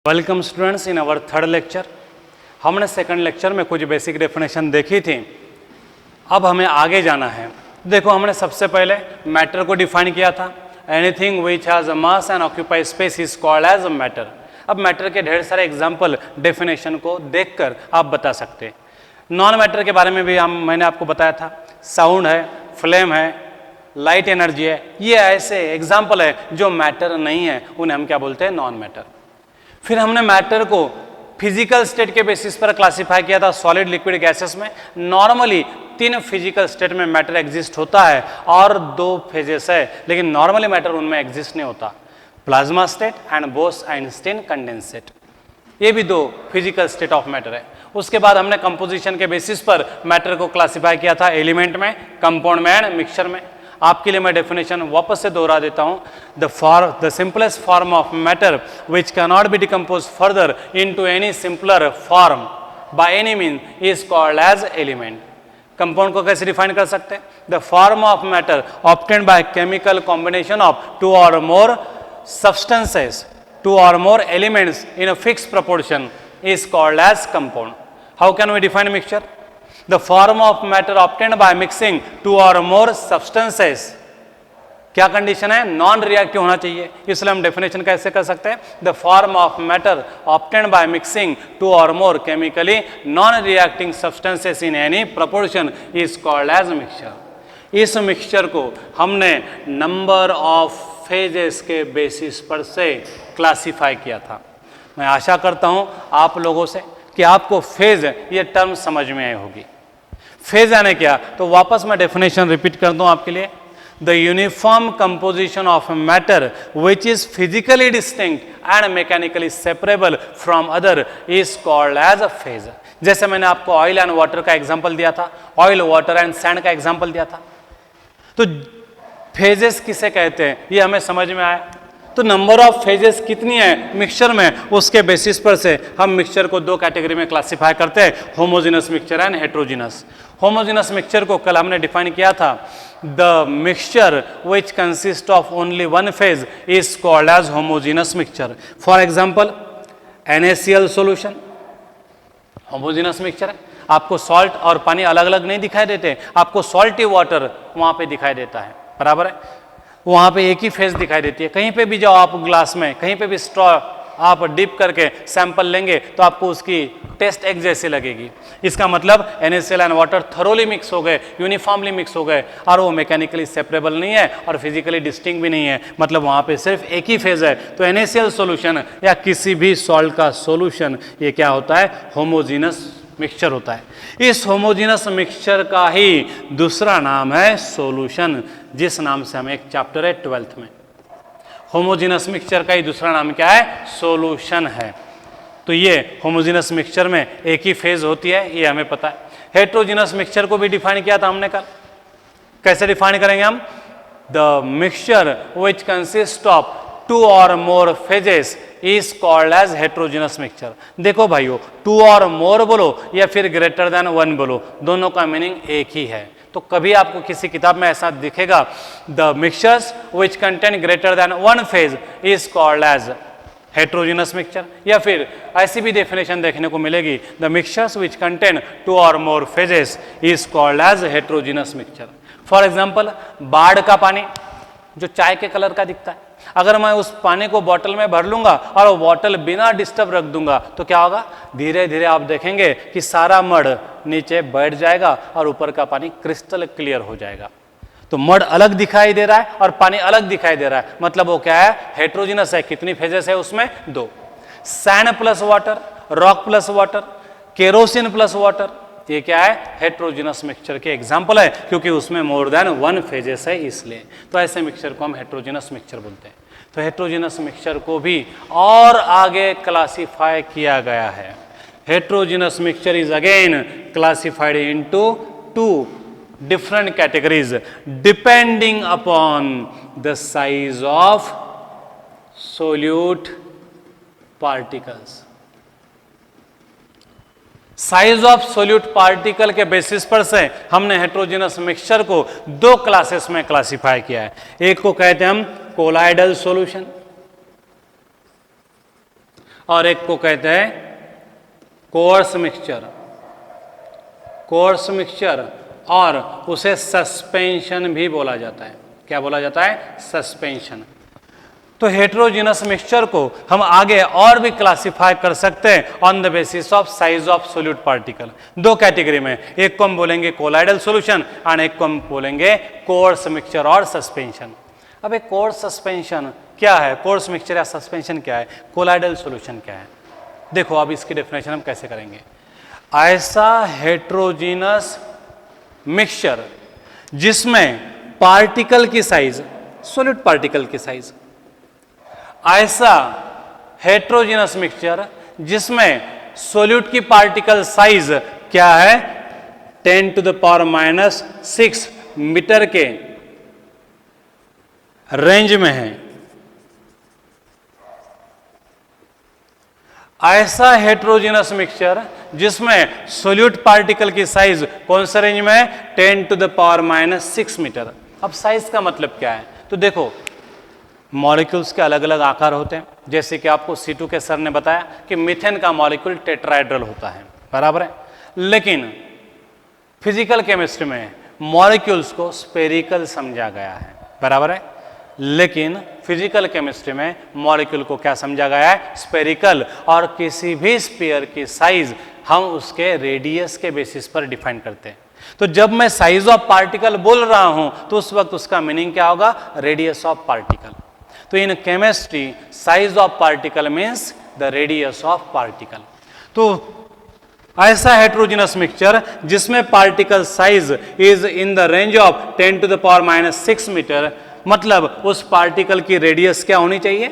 Welcome students in our third lecture. हमने second lecture में कुछ बेसिक डेफिनेशन देखी थी। अब हमें आगे जाना है। देखो, हमने सबसे पहले मैटर को डिफाइन किया था। Anything which has a mass and occupy space is called as a matter. अब मैटर के ढेर सारे एग्जाम्पल डेफिनेशन को देखकर आप बता सकते हैं। नॉन मैटर के बारे में भी मैंने आपको बताया था। साउंड है, फ्लेम है, लाइट एनर्जी है, ये ऐसे एग्जाम्पल है जो मैटर नहीं है, उन्हें हम क्या बोलते हैं? Non matter. फिर हमने मैटर को फिजिकल स्टेट के बेसिस पर क्लासिफाई किया था। सॉलिड, लिक्विड, गैसेस में नॉर्मली 3 फिजिकल स्टेट में मैटर एग्जिस्ट होता है और 2 फेजेस है, लेकिन नॉर्मली मैटर उनमें एग्जिस्ट नहीं होता। Plasma state and Bose-Einstein condensate, ये भी 2 फिजिकल स्टेट ऑफ मैटर है। उसके बाद हमने कंपोजिशन के बेसिस पर मैटर को क्लासिफाई किया था एलिमेंट में, कंपाउंड में एंड मिक्सचर में। आपके लिए मैं डेफिनेशन वापस से दोहरा देता हूं। The simplest form of matter which can not be decompose further into any simpler form by any mean is called as element. Compound को कैसे डिफाइन कर सकते हैं? The form of matter obtained by chemical combination of 2 or more substances, 2 or more elements in a fixed proportion is called as compound. How can we define mixture? The form of matter obtained by mixing 2 or more substances. क्या condition है? Non reactive होना चाहिए। इसलिए हम definition कैसे कर सकते हैं? The form of matter obtained by mixing 2 or more chemically non reacting substances in any proportion is called as mixture. इस मिक्सचर को हमने नंबर ऑफ फेजेस के बेसिस पर से क्लासिफाई किया था। मैं आशा करता हूं आप लोगों से कि आपको फेज ये टर्म समझ में आई होगी। फेज यानी क्या? तो वापस मैं डेफिनेशन रिपीट कर दूं आपके लिए। The uniform composition of matter which is physically distinct and mechanically separable from other is called as a phase. जैसे मैंने आपको ऑयल एंड वाटर का एग्जांपल दिया था, ऑयल, वाटर एंड सैंड का एग्जांपल दिया था। तो फेजेस किसे कहते हैं ये हमें समझ में आया। तो नंबर ऑफ फेजेस कितनी है मिक्सचर में, उसके बेसिस पर से हम मिक्सचर को 2 कैटेगरी में क्लासिफाई करते हैं, homogeneous mixture and heterogeneous. Homogeneous mixture को कल हमने डिफाइन किया था। The mixture which consist of only 1 phase is called as homogeneous mixture. For example NaCl solution homogeneous mixture है। आपको सॉल्ट और पानी अलग अलग नहीं दिखाई देते, आपको सॉल्टी वाटर वहां पे दिखाई देता है, बराबर है। वहां पे एक ही फेज दिखाई देती है। कहीं पे भी जाओ आप ग्लास में, कहीं पे भी स्ट्रॉ आप डिप करके सैंपल लेंगे तो आपको उसकी टेस्ट एक जैसी लगेगी। इसका मतलब NaCl and water thoroughly mix हो गए, यूनिफॉर्मली मिक्स हो गए और वो मैकेनिकली सेपरेबल नहीं है और फिजिकली डिस्टिंक्ट भी नहीं है, मतलब वहां पे सिर्फ एक ही फेज है। तो NaCl सॉल्यूशन या किसी भी सॉल्ट का सॉल्यूशन ये क्या होता है? होमोजेनस मिक्सचर होता है। इस होमोजेनस मिक्सचर का ही दूसरा नाम है सॉल्यूशन, जिस नाम से हमें एक चैप्टर है 12th में। होमोजेनस मिक्सचर का ही दूसरा नाम क्या है? सॉल्यूशन है। तो ये होमोजेनस मिक्सचर में एक ही फेज होती है, ये हमें पता है। हेट्रोजेनस मिक्सचर को भी डिफाइन किया था हमने कल। कैसे डिफाइन करेंगे हम? The mixture which consist of 2 or more phases is called as heterogeneous mixture। देखो भाइयों, 2 or more बोलो या फिर greater than 1 बोलो, दोनों का मीनिंग एक ही है। तो कभी आपको किसी किताब में ऐसा दिखेगा the mixtures which contain greater than 1 phase is called as heterogeneous mixture, या फिर ऐसी भी डेफिनेशन देखने को मिलेगी the mixtures which contain 2 or more phases is called as heterogeneous mixture। For example बाढ़ का पानी जो चाय के कलर का दिखता है, अगर मैं उस पानी को बॉटल में भर लूंगा और वो बॉटल बिना डिस्टर्ब रख दूंगा तो क्या होगा? धीरे धीरे आप देखेंगे कि सारा मड नीचे बैठ जाएगा और ऊपर का पानी क्रिस्टल क्लियर हो जाएगा। तो मड अलग दिखाई दे रहा है और पानी अलग दिखाई दे रहा है, मतलब वो क्या है? हेट्रोजेनस है। कितनी फेजेस है उसमें? 2। Sand plus water, rock plus water, kerosene plus water, ये क्या है? हेट्रोजेनस मिक्सचर के एग्जांपल है, क्योंकि उसमें मोर देन 1 फेजेस है इसलिए। तो ऐसे मिक्सचर को हम हेट्रोजेनस मिक्सचर बोलते हैं। तो हेट्रोजेनस मिक्सचर को भी और आगे क्लासिफाई किया गया है। Heterogeneous mixture is again classified into 2 different categories depending upon the size of solute particles। Size of solute particle के बेसिस पर से हमने हेट्रोजेनस मिक्सचर को 2 क्लासेस में क्लासिफाई किया है। एक को कहते हैं हम कोलाइडल सॉल्यूशन और एक को कहते हैं कोर्स मिक्सचर, कोर्स मिक्सचर, और उसे सस्पेंशन भी बोला जाता है। क्या बोला जाता है? सस्पेंशन। तो हेट्रोजीनस मिक्सचर को हम आगे और भी क्लासिफाई कर सकते हैं on the basis of size of solute particle. दो कैटेगरी में, एक को हम बोलेंगे कोलाइडल सॉल्यूशन और एक को हम बोलेंगे कोर्स मिक्सचर और सस्पेंशन। अब एक कोर्स सस्पेंशन क्या है, कोर्स मिक्सचर या सस्पेंशन क्या है, कोलाइडल सॉल्यूशन क्या है? देखो अब इसकी डेफिनेशन हम कैसे करेंगे। ऐसा हेट्रोजीनस मिक्सचर जिसमें पार्टिकल की साइज, सॉलिड पार्टिकल की साइज, ऐसा हेट्रोजीनस मिक्सचर जिसमें सॉल्यूट की पार्टिकल साइज क्या है, 10⁻⁻⁶ मीटर के रेंज में है। ऐसा हेट्रोजीनस मिक्सचर जिसमें सॉल्यूट पार्टिकल की साइज कौन सा रेंज में है, 10⁻⁻⁶ मीटर। अब साइज का मतलब क्या है? तो देखो मॉलिक्यूल्स के अलग अलग आकार होते हैं, जैसे कि आपको C2 के सर ने बताया कि मीथेन का मॉलिक्यूल टेट्राहेड्रल होता है, बराबर है। लेकिन फिजिकल केमिस्ट्री में मॉलिक्यूल्स को स्फेरिकल समझा गया है, बराबर है। लेकिन फिजिकल केमिस्ट्री में मॉलिक्यूल को क्या समझा गया है, स्फेरिकल। और किसी भी स्फीयर की साइज हम उसके रेडियस के बेसिस पर डिफाइन करते हैं। तो जब मैं साइज ऑफ पार्टिकल बोल रहा हूं तो उस वक्त उसका मीनिंग क्या होगा, रेडियस ऑफ पार्टिकल। तो in chemistry size of particle means the radius of particle. तो ऐसा हेट्रोजीनस मिक्सचर जिसमें particle size is in the range of 10⁻⁻⁶ metre, मतलब उस पार्टिकल की रेडियस क्या होनी चाहिए,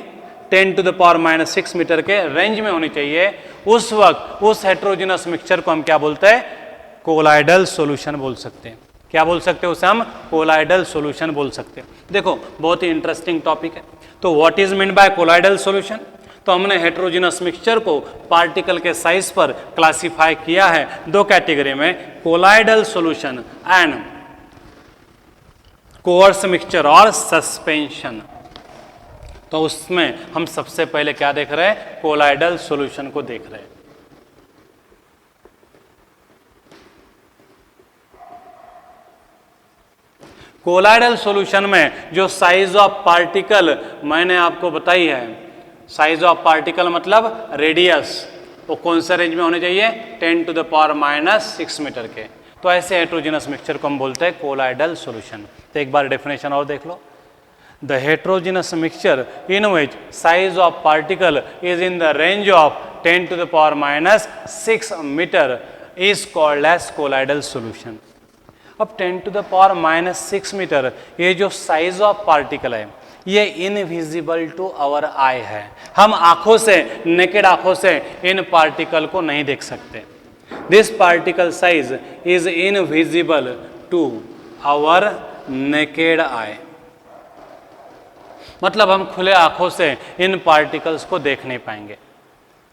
10⁻⁻⁶ मीटर के रेंज में होनी चाहिए। उस वक्त उस हेट्रोजीनस मिक्सचर को हम क्या बोलते हैं, कोलाइडल सॉल्यूशन बोल सकते हैं। क्या बोल सकते हैं उसे हम, कोलाइडल सॉल्यूशन बोल सकते हैं। देखो बहुत ही इंटरेस्टिंग टॉपिक है। तो what is mean by colloidal solution? तो हमने हेट्रोजीनस मिक्सचर को पार्टिकल के साइज पर क्लासिफाई किया है दो कैटेगरी में, colloidal solution and course mixture और सस्पेंशन। तो उसमें हम सबसे पहले क्या देख रहे हैं, कोलाइडल सॉल्यूशन को देख रहे हैं। कोलाइडल सॉल्यूशन में जो साइज ऑफ पार्टिकल मैंने आपको बताई है, साइज ऑफ पार्टिकल मतलब रेडियस, वो कौन सा रेंज में होने चाहिए, 10⁻⁻⁶ मीटर के। तो ऐसे हेट्रोजीनस मिक्सचर को हम बोलते हैं कोलाइडल सॉल्यूशन। तो एक बार डेफिनेशन और देख लो, the heterogeneous mixture in which size of particle is in the range of 10⁻⁻⁶ metre is called as colloidal solution. अब 10⁻⁻⁶ मीटर ये जो साइज ऑफ पार्टिकल है ये इनविजिबल टू आवर आई है। हम आंखों से, नेकेड आंखों से इन पार्टिकल को नहीं देख सकते। This particle size is invisible to our naked eye, मतलब हम खुले आंखों से इन पार्टिकल्स को देख नहीं पाएंगे।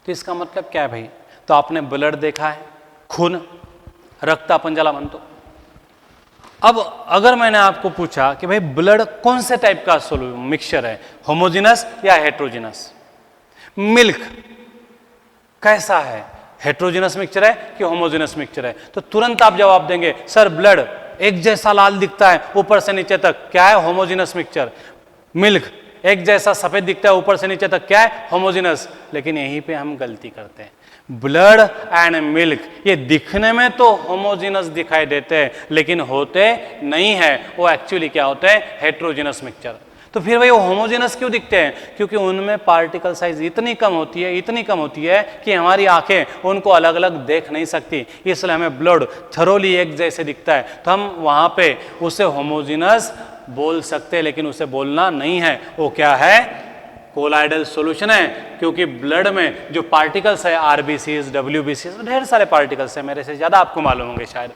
तो इसका मतलब क्या है भाई? तो आपने ब्लड देखा है, खून, रक्त आपण ज्याला म्हणतो। अब अगर मैंने आपको पूछा कि भाई ब्लड कौन से टाइप का मिक्सचर है, होमोजेनस या हेट्रोजेनस, मिल्क कैसा है, हेट्रोजेनस मिक्सचर है कि होमोजेनस मिक्सचर है, तो तुरंत आप जवाब देंगे सर ब्लड एक जैसा लाल दिखता है ऊपर से नीचे तक, क्या है, होमोजेनस मिक्सचर। मिल्क एक जैसा सफेद दिखता है ऊपर से नीचे तक, क्या है, होमोजेनस। लेकिन यहीं पे हम गलती करते हैं। ब्लड एंड मिल्क ये दिखने में तो होमोजेनस दिखाई देते हैं लेकिन होते नहीं है, वो एक्चुअली क्या होते हैं, हेट्रोजेनस मिक्सचर। तो फिर भाई वो होमोजेनस क्यों दिखते हैं? क्योंकि उनमें पार्टिकल साइज इतनी कम होती है, इतनी कम होती है कि हमारी आंखें उनको अलग अलग देख नहीं सकती, इसलिए हमें ब्लड थरोली एक जैसे दिखता है। तो हम वहां पे उसे होमोजेनस बोल सकते हैं, लेकिन उसे बोलना नहीं है। वो क्या है, कोलाइडल सॉल्यूशन है। क्योंकि ब्लड में जो पार्टिकल्स है, आरबीसीज, डब्ल्यूबीसीज, ढेर सारे पार्टिकल्स है, मेरे से ज़्यादा आपको मालूम होंगे शायद,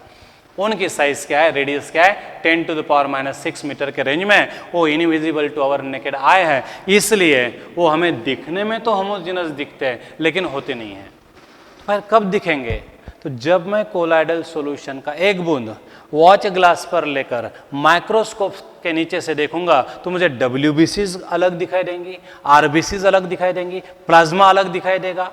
उनकी साइज क्या है, रेडियस क्या है, 10⁻⁻�6 मीटर के रेंज में। वो invisible to our naked eye है, इसलिए वो हमें दिखने में तो होमोजेनस दिखते हैं लेकिन होते नहीं हैं। पर कब दिखेंगे? तो जब मैं कोलाइडल सॉल्यूशन का एक बूंद वॉच ग्लास पर लेकर माइक्रोस्कोप के नीचे से देखूंगा तो मुझे WBCs अलग दिखाई देंगी, RBCs अलग दिखाई देंगी, प्लाज्मा अलग दिखाई देगा,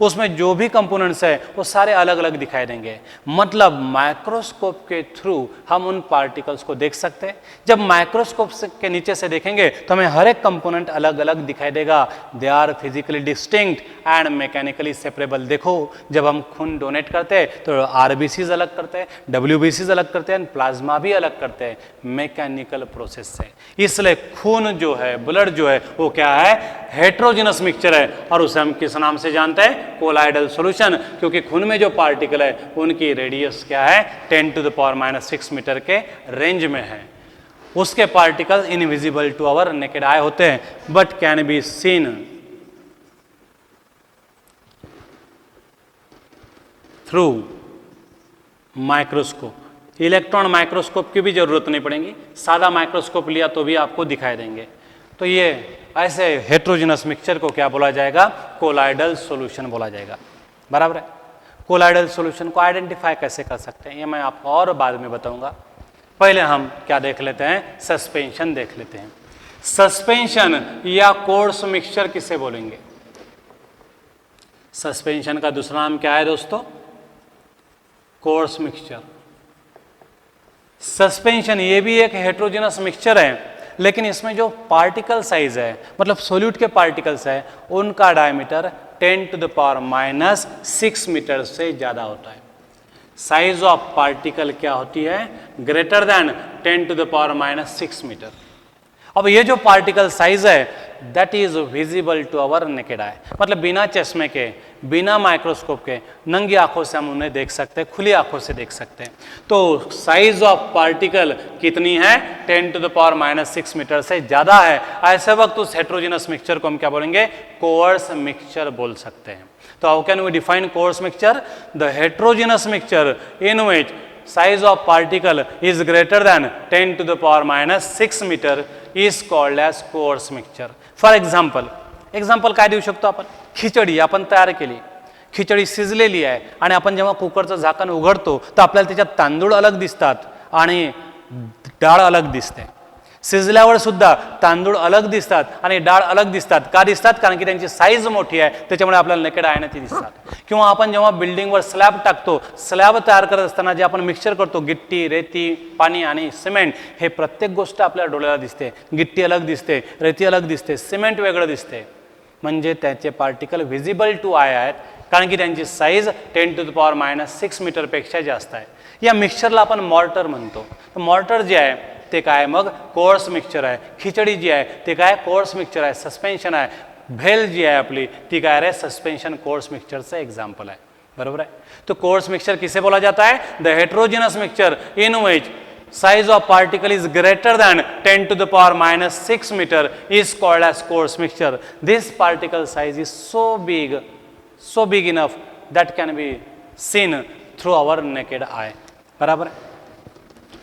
उसमें जो भी कंपोनेंट्स है वो सारे अलग अलग दिखाई देंगे। मतलब माइक्रोस्कोप के थ्रू हम उन पार्टिकल्स को देख सकते हैं। जब माइक्रोस्कोप के नीचे से देखेंगे तो हमें हर एक कंपोनेंट अलग अलग दिखाई देगा। They are physically distinct and mechanically separable. देखो जब हम खून डोनेट करते हैं तो RBCs अलग करते हैं, WBCs अलग करते हैं, प्लाज्मा भी अलग करते हैं मैकेनिकल प्रोसेस से। इसलिए खून जो है, ब्लड जो है वो क्या है, हेट्रोजिनस मिक्सचर है और उसे हम किस नाम से जानते हैं, कोलाइडल सॉल्यूशन। क्योंकि खून में जो पार्टिकल है उनकी रेडियस क्या है, 10⁻⁶ मीटर के रेंज में है। उसके particle invisible to our naked eye होते हैं but can be seen through microscope. Electron microscope की भी जरूरत नहीं पड़ेगी, सादा माइक्रोस्कोप लिया तो भी आपको दिखाई देंगे। तो ये ऐसे हेट्रोजिनस मिक्सचर को क्या बोला जाएगा, कोलाइडल सॉल्यूशन बोला जाएगा। बराबर है। कोलाइडल सॉल्यूशन को आइडेंटिफाई कैसे कर सकते हैं ये मैं आपको और बाद में बताऊंगा। पहले हम क्या देख लेते हैं, सस्पेंशन देख लेते हैं। सस्पेंशन या कोर्स मिक्सचर किसे बोलेंगे? सस्पेंशन का दूसरा नाम क्या है दोस्तों, कोर्स मिक्सचर। सस्पेंशन ये भी एक हेट्रोजिनस मिक्सचर है, लेकिन इसमें जो पार्टिकल साइज है, मतलब सोल्यूट के पार्टिकल्स है, उनका डायमीटर 10⁻⁶ मीटर से ज्यादा होता है। साइज ऑफ पार्टिकल क्या होती है, ग्रेटर देन 10⁻⁶ मीटर। अब ये जो पार्टिकल साइज है that is visible to our naked eye, मतलब बिना चश्मे के, बिना माइक्रोस्कोप के, नंगी आंखों से हम उन्हें देख सकते हैं, खुली आंखों से देख सकते हैं। तो साइज ऑफ पार्टिकल कितनी है, 10⁻⁶ मीटर से ज्यादा है। ऐसे वक्त उस हेट्रोजिनस मिक्सचर को हम क्या बोलेंगे, कोर्स मिक्सचर बोल सकते हैं। तो how can we define coarse mixture, the heterogeneous mixture in which size of particle is greater than 10⁻⁶ meter is called as coarse mixture. For example काय देऊ शकतो आपण, खिचडी आपण तयार केली, खिचडी शिजलेली आहे आणि आपण जेव्हा कुकरचं झाकण उघडतो तर आपल्याला त्याच्यात तांदूळ अलग दिसतात आणि डाळ अलग दिसते। शिजल्यावर सुद्धा तांदूळ अलग दिसतात आणि डाळ अलग दिसतात। का दिसतात, कारण की त्यांची साईज मोठी आहे, त्याच्यामुळे आपल्याला नेकेड आयने ती दिसतात। किंवा आपण जेव्हा बिल्डिंगवर स्लॅब टाकतो, स्लॅब तयार करत असताना जे आपण मिक्सचर करतो, गिट्टी, रेती, पाणी आणि सिमेंट, हे प्रत्येक गोष्ट आपल्या डोळ्याला दिसते। गिट्टी अलग दिसते, रेती अलग दिसते, सिमेंट वेगळं दिसते, म्हणजे त्याचे पार्टिकल व्हिजिबल टू आय आहेत, कारण की त्यांची साईज 10⁻⁶ मीटरपेक्षा जास्त आहे। या मिक्सचरला आपण मॉर्टर म्हणतो। मॉर्टर जे आहे ते काय, मग कोर्स मिक्सचर आहे। खिचडी जी आहे ते काय, कोर्स मिक्सचर आहे, सस्पेंशन आहे। भेल जी आहे आपली ती काय आहे, सस्पेंशन कोर्स मिक्सचरचं एग्जाम्पल आहे। बरोबर है। तो कोर्स मिक्सचर किसे बोला जाता है, the heterogeneous mixture in which size of particle is greater than 10⁻⁶ meter is called as coarse mixture. This particle size is so big enough that can be seen through our naked eye. बराबर है।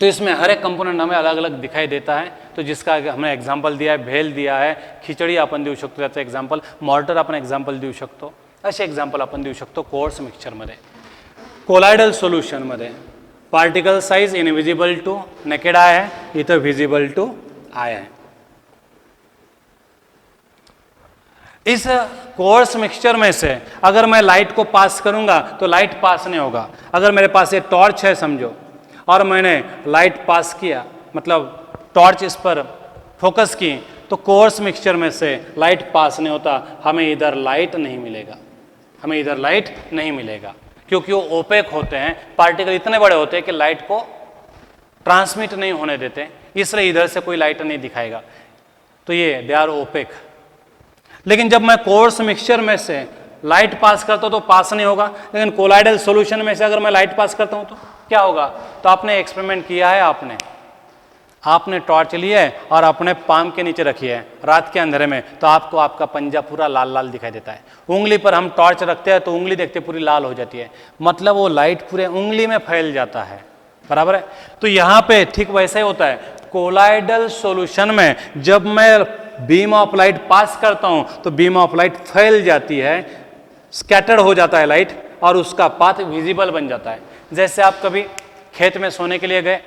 तो इसमें हर एक component हमें अलग अलग दिखाई देता है। तो जिसका हमने एग्जाम्पल दिया है, भेल दिया है, खिचडी आपण देऊ शकतो त्याचं एक्झाम्पल, मॉर्टर आपण एक्झाम्पल देऊ शकतो, असे एक्झाम्पल आपण देऊ शकतो कोर्स मिक्सचरमध्ये। कोलायडल सोल्युशनमध्ये particle size invisible to naked eye है, इधर विजिबल टू आय है। इस कोर्स मिक्सचर में से अगर मैं लाइट को पास करूंगा तो लाइट पास नहीं होगा। अगर मेरे पास एक टॉर्च है समझो, और मैंने लाइट पास किया, मतलब टॉर्च इस पर फोकस की, तो कोर्स मिक्सचर में से लाइट पास नहीं होता, हमें इधर लाइट नहीं मिलेगा, हमें इधर लाइट नहीं मिलेगा, क्योंकि वो ओपेक होते हैं। पार्टिकल इतने बड़े होते हैं कि लाइट को ट्रांसमिट नहीं होने देते, इसलिए इधर से कोई लाइट नहीं दिखाएगा। तो ये दे आर ओपेक। लेकिन जब मैं कोर्स मिक्सचर में से लाइट पास करता हूँ तो पास नहीं होगा, लेकिन कोलाइडल सॉल्यूशन में से अगर मैं लाइट पास करता हूँ तो क्या होगा। तो आपने एक्सपेरिमेंट किया है, आपने टॉर्च ली है और अपने पाम के नीचे रखी है रात के अंधेरे में, तो आपको आपका पंजा पूरा लाल लाल दिखाई देता है। उंगली पर हम टॉर्च रखते हैं तो उंगली देखते पूरी लाल हो जाती है, मतलब वो लाइट पूरे उंगली में फैल जाता है। बराबर है। तो यहाँ पे ठीक वैसा ही होता है। कोलाइडल सॉल्यूशन में जब मैं बीम ऑफ लाइट पास करता हूँ तो बीम ऑफ लाइट फैल जाती है, स्कैटर्ड हो जाता है लाइट, और उसका पाथ विजिबल बन जाता है। जैसे आप कभी खेत में सोने के लिए गए,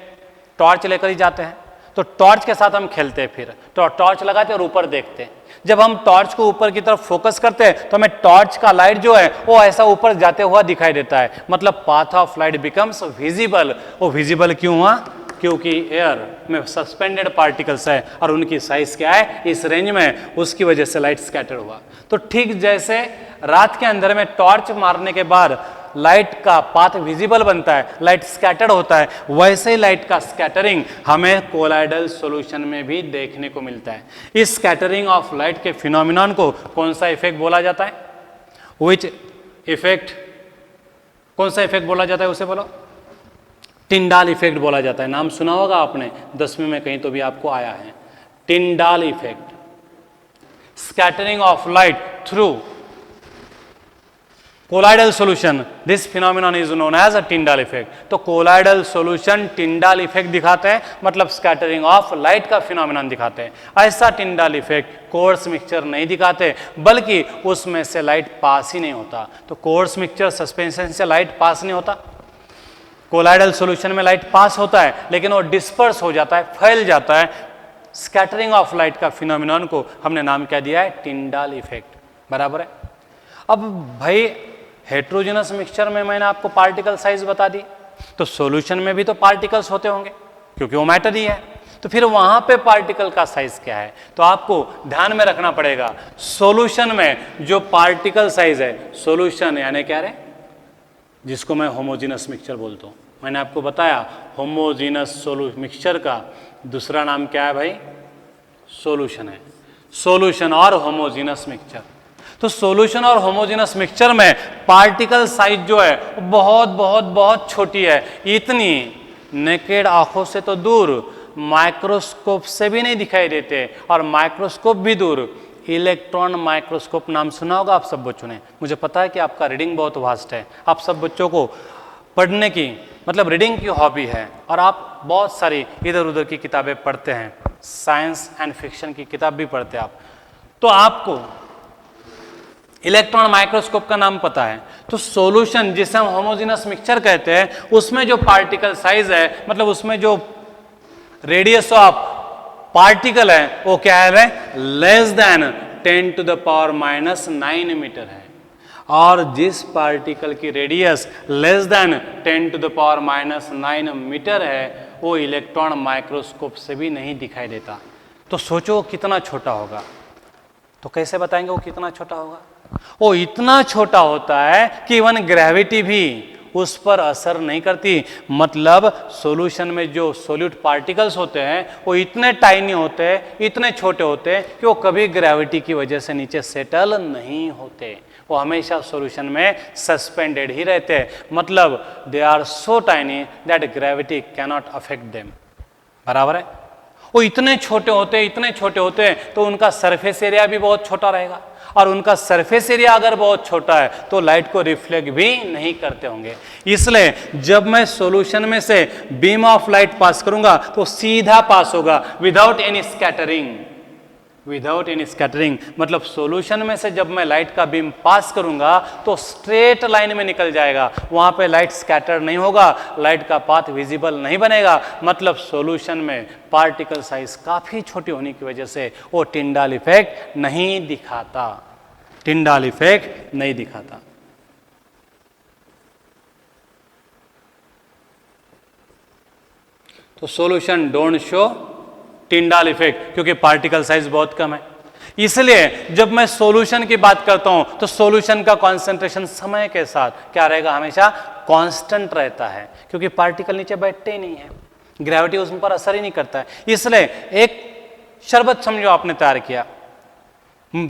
टॉर्च लेकर ही जाते हैं, तो टॉर्च के साथ हम खेलते हैं, फिर तो टॉर्च लगाते और ऊपर देखते हैं। जब हम टॉर्च को ऊपर की तरफ फोकस करते हैं तो हमें टॉर्च का लाइट जो है वो ऐसा ऊपर जाते हुआ दिखाई देता है, मतलब path of light becomes visible. वो विजिबल क्यों हुआ? क्योंकि एयर में सस्पेंडेड पार्टिकल्स है और उनकी साइज क्या है, इस रेंज में, उसकी वजह से लाइट स्कैटर हुआ। तो ठीक जैसे रात के अंदर में टॉर्च मारने के बाद लाइट का पाथ विजिबल बनता है, लाइट स्कैटर्ड होता है, वैसे ही लाइट का स्कैटरिंग हमें कोलाइडल सॉल्यूशन में भी देखने को मिलता है। इस स्कैटरिंग ऑफ लाइट के फिनोमिनन को कौन सा इफेक्ट बोला जाता है? विच इफेक्ट? कौन सा इफेक्ट बोला जाता है, उसे बोलो। टिंडाल इफेक्ट बोला जाता है। नाम सुना होगा आपने 10वीं में कहीं तो भी आपको आया है, Tyndall effect. Scattering of light through colloidal solution, this phenomenon is known as a Tyndall effect. तो कोलाइडल सॉल्यूशन टिंडाल इफेक्ट दिखाते हैं, मतलब स्कैटरिंग ऑफ लाइट का फिनोमिनन दिखाते हैं। ऐसा टिंडाल इफेक्ट कोर्स मिक्सचर नहीं दिखाते, बल्कि उसमें से लाइट पास ही नहीं होता। तो कोर्स मिक्सचर सस्पेंशन से लाइट पास नहीं होता, कोलाइडल सॉल्यूशन में लाइट पास होता है, लेकिन वो डिस्पर्स हो जाता है, फैल जाता है। स्कैटरिंग ऑफ लाइट का फिनोमिनन को हमने नाम क्या दिया है? Tyndall effect. बराबर है। अब भाई हेट्रोजेनस मिक्सचर में मैंने आपको पार्टिकल साइज बता दी, तो सॉल्यूशन में भी तो पार्टिकल्स होते होंगे क्योंकि वो मैटर ही है। तो फिर वहां पे पार्टिकल का साइज क्या है? तो आपको ध्यान में रखना पड़ेगा, सॉल्यूशन में जो पार्टिकल साइज है, सॉल्यूशन यानी क्या है, जिसको मैं होमोजेनस मिक्सचर बोलता हूँ। मैंने आपको बताया होमोजेनस मिक्सचर का दूसरा नाम क्या है भाई? सॉल्यूशन है। सॉल्यूशन और होमोजेनस मिक्सचर, तो सॉल्यूशन और होमोजेनस मिक्सचर में पार्टिकल साइज जो है बहुत बहुत बहुत छोटी है, इतनी नेकेड आंखों से तो दूर, माइक्रोस्कोप से भी नहीं दिखाई देते, और माइक्रोस्कोप भी दूर। इलेक्ट्रॉन माइक्रोस्कोप नाम सुना होगा आप सब बच्चों ने। मुझे पता है कि आपका रीडिंग बहुत वास्ट है, आप सब बच्चों को पढ़ने की मतलब रीडिंग की हॉबी है, और आप बहुत सारी इधर उधर की किताबें पढ़ते हैं, साइंस एंड फिक्शन की किताब भी पढ़ते हैं आप, तो आपको इलेक्ट्रॉन माइक्रोस्कोप का नाम पता है। तो सॉल्यूशन जिसे हम होमोजेनस मिक्सचर कहते हैं, उसमें जो पार्टिकल साइज है, मतलब उसमें जो रेडियस ऑफ पार्टिकल है, वो क्या है? लेस देन 10⁻⁻⁹ मीटर है। और जिस पार्टिकल की रेडियस लेस देन 10⁻⁹ मीटर है, वो इलेक्ट्रॉन माइक्रोस्कोप से भी नहीं दिखाई देता। तो सोचो कितना छोटा होगा। तो कैसे बताएंगे वो कितना छोटा होगा? वो इतना छोटा होता है कि इवन ग्रेविटी भी उस पर असर नहीं करती। मतलब सॉल्यूशन में जो सोल्यूट पार्टिकल्स होते हैं वो इतने टाइनी होते हैं, इतने छोटे होते हैं कि वो कभी ग्रेविटी की वजह से नीचे सेटल नहीं होते, वो हमेशा सॉल्यूशन में सस्पेंडेड ही रहते हैं। मतलब they are so tiny that gravity can not affect them. बराबर है। वो इतने छोटे होते हैं, इतने छोटे होते हैं, तो उनका सरफेस एरिया भी बहुत छोटा रहेगा, और उनका सरफेस एरिया अगर बहुत छोटा है तो लाइट को रिफ्लेक्ट भी नहीं करते होंगे। इसलिए जब मैं सॉल्यूशन में से बीम ऑफ लाइट पास करूंगा तो सीधा पास होगा, without any scattering. Without any scattering मतलब सॉल्यूशन में से जब मैं लाइट का बीम पास करूंगा तो स्ट्रेट लाइन में निकल जाएगा, वहां पे लाइट स्कैटर नहीं होगा, लाइट का पाथ विजिबल नहीं बनेगा। मतलब सॉल्यूशन में पार्टिकल साइज काफी छोटी होने की वजह से वो टिंडाल इफेक्ट नहीं दिखाता, टिंडाल इफेक्ट नहीं दिखाता। तो solution don't show Tyndall effect क्योंकि पार्टिकल साइज बहुत कम है। इसलिए जब मैं सॉल्यूशन की बात करता हूं तो सॉल्यूशन का कॉन्सेंट्रेशन समय के साथ क्या रहेगा? हमेशा कांस्टेंट रहता है, क्योंकि पार्टिकल नीचे बैठते ही नहीं है, ग्रेविटी उस पर असर ही नहीं करता है। इसलिए एक शरबत समझो आपने तैयार किया,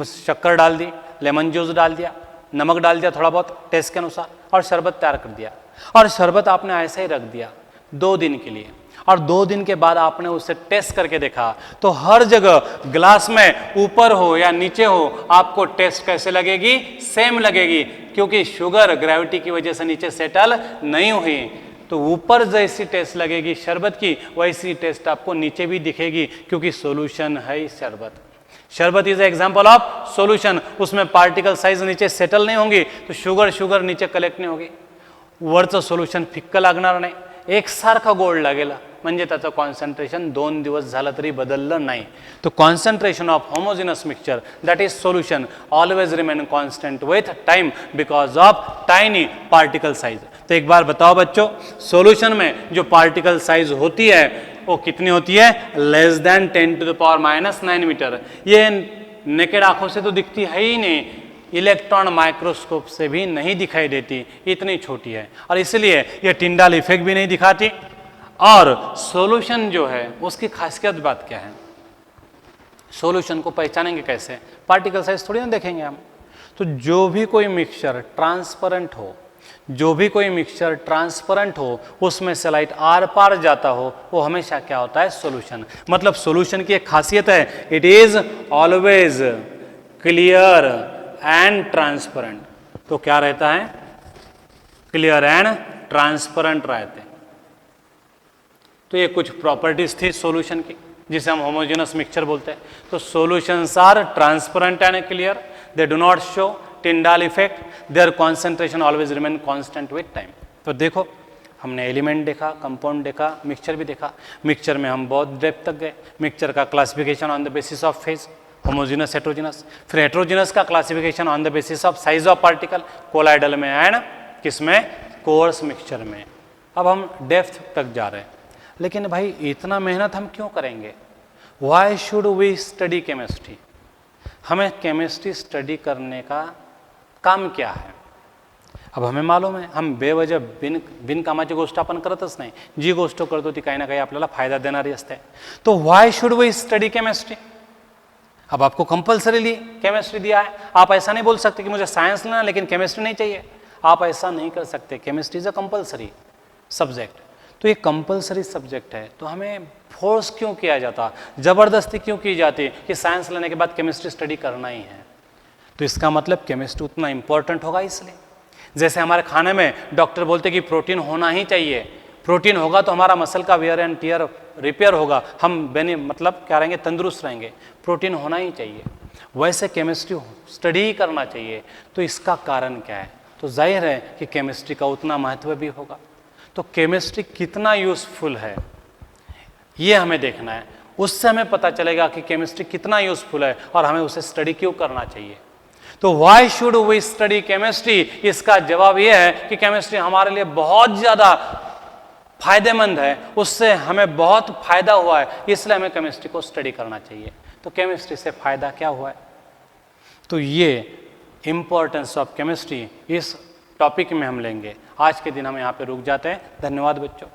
शक्कर डाल दी, लेमन जूस डाल दिया, नमक डाल दिया थोड़ा बहुत टेस्ट के अनुसार, और शरबत तैयार कर दिया। और शरबत आपने ऐसे ही रख दिया 2 दिन के लिए, और 2 दिन के बाद आपने उसे टेस्ट करके देखा तो हर जगह ग्लास में ऊपर हो या नीचे हो आपको टेस्ट कैसे लगेगी? सेम लगेगी, क्योंकि शुगर ग्रेविटी की वजह से नीचे सेटल नहीं हुई। तो ऊपर जैसी टेस्ट लगेगी शरबत की, वैसी टेस्ट आपको नीचे भी दिखेगी, क्योंकि सॉल्यूशन है शरबत। शरबत इज एग्जाम्पल ऑफ सॉल्यूशन। उसमें पार्टिकल साइज नीचे सेटल नहीं होंगी, तो शुगर नीचे कलेक्ट नहीं होगी, वरचं सोल्यूशन फिक्कं लागणार नाही, एकसारखा गोड लागेल, म्हणजे त्याचं कॉन्सन्ट्रेशन 2 दिवस झालं तरी बदललं नाही. तो concentration of homogeneous mixture that is solution always remain constant with time because of tiny particle size. तो एक बार बताओ बच्चों, सॉल्यूशन में जो पार्टिकल साइज होती है वो कितनी होती है? Less than 10⁻⁹ metre. ये नेकेड आंखों से तो दिखती है ही नहीं, इलेक्ट्रॉन माइक्रोस्कोप से भी नहीं दिखाई देती, इतनी छोटी है. और इसलिए ये टिंडाल इफेक्ट भी नहीं दिखाती. और सॉल्यूशन जो है उसकी खासियत बात क्या है? सॉल्यूशन को पहचानेंगे कैसे? पार्टिकल साइज थोड़ी ना देखेंगे हम. तो जो भी कोई मिक्सचर ट्रांसपेरेंट हो, जो भी कोई मिक्सचर ट्रांसपेरेंट हो, उसमें से लाइट आर पार जाता हो, वो हमेशा क्या होता है? सॉल्यूशन. मतलब सॉल्यूशन की एक खासियत है, it is always clear and transparent. तो क्या रहता है? क्लियर एंड ट्रांसपेरेंट रहते हैं. तो ये कुछ प्रॉपर्टीज थी सॉल्यूशन की, जिसे हम होमोजेनस मिक्सचर बोलते हैं. तो solutions are transparent and clear, they do not show Tyndall effect, their concentration always remain constant with time. तो देखो, हमने एलिमेंट देखा, कंपाउंड देखा, मिक्सचर भी देखा. मिक्सचर में हम बहुत डेप्थ तक गए. मिक्सचर का classification on the basis of phase, homogeneous heterogeneous. फिर हेट्रोजेनस का classification on the basis of size of particle, colloidal में एंड किसमें? कोर्स मिक्सचर में. अब हम डेप्थ तक जा रहे हैं. लेकिन भाई इतना मेहनत हम क्यों करेंगे? Why should we study chemistry? हमें केमिस्ट्री स्टडी करने का काम क्या है? अब हमें मालूम आहे, हम बेवजह बिनकामाची गोष्ट आपण करतच नाही. जी गोष्ट करतो ती काही ना काही आपल्याला फायदा देणारी असते. तो why should we study chemistry? अब आपको कंपल्सरीली केमिस्ट्री दिया है. आप ऐसा नहीं बोल सकते कि मुझे साइंस लेना लेकिन केमिस्ट्री नहीं चाहिए. आप ऐसा नहीं कर सकते. Chemistry is a compulsory subject. तो ये कंपल्सरी सब्जेक्ट है, तो हमें फोर्स क्यों किया जाता, जबरदस्ती क्यों की जाती कि साइंस लेने के बाद केमिस्ट्री स्टडी करना ही है? तो इसका मतलब केमिस्ट्री उतना इंपॉर्टेंट होगा इसलिए. जैसे हमारे खाने में डॉक्टर बोलते कि प्रोटीन होना ही चाहिए, प्रोटीन होगा तो हमारा मसल का वियर एंड टियर रिपेयर होगा, हम मतलब क्या रहेंगे? तंदुरुस्त रहेंगे. प्रोटीन होना ही चाहिए. वैसे केमिस्ट्री स्टडी ही करना चाहिए. तो इसका कारण क्या है? तो जाहिर है कि केमिस्ट्री का उतना महत्व भी होगा. तो केमिस्ट्री कितना यूजफुल है ये हमें देखना है. उससे हमें पता चलेगा कि केमिस्ट्री कितना यूजफुल है और हमें उसे स्टडी क्यों करना चाहिए. तो why should we study chemistry? इसका जवाब यह है कि केमिस्ट्री हमारे लिए बहुत ज़्यादा फायदेमंद है, उससे हमें बहुत फायदा हुआ है, इसलिए हमें केमिस्ट्री को स्टडी करना चाहिए. तो केमिस्ट्री से फायदा क्या हुआ है? तो ये इंपॉर्टेंस ऑफ केमिस्ट्री इस टॉपिक में हम लेंगे. आज के दिन हम यहाँ पे रुक जाते हैं. धन्यवाद बच्चों.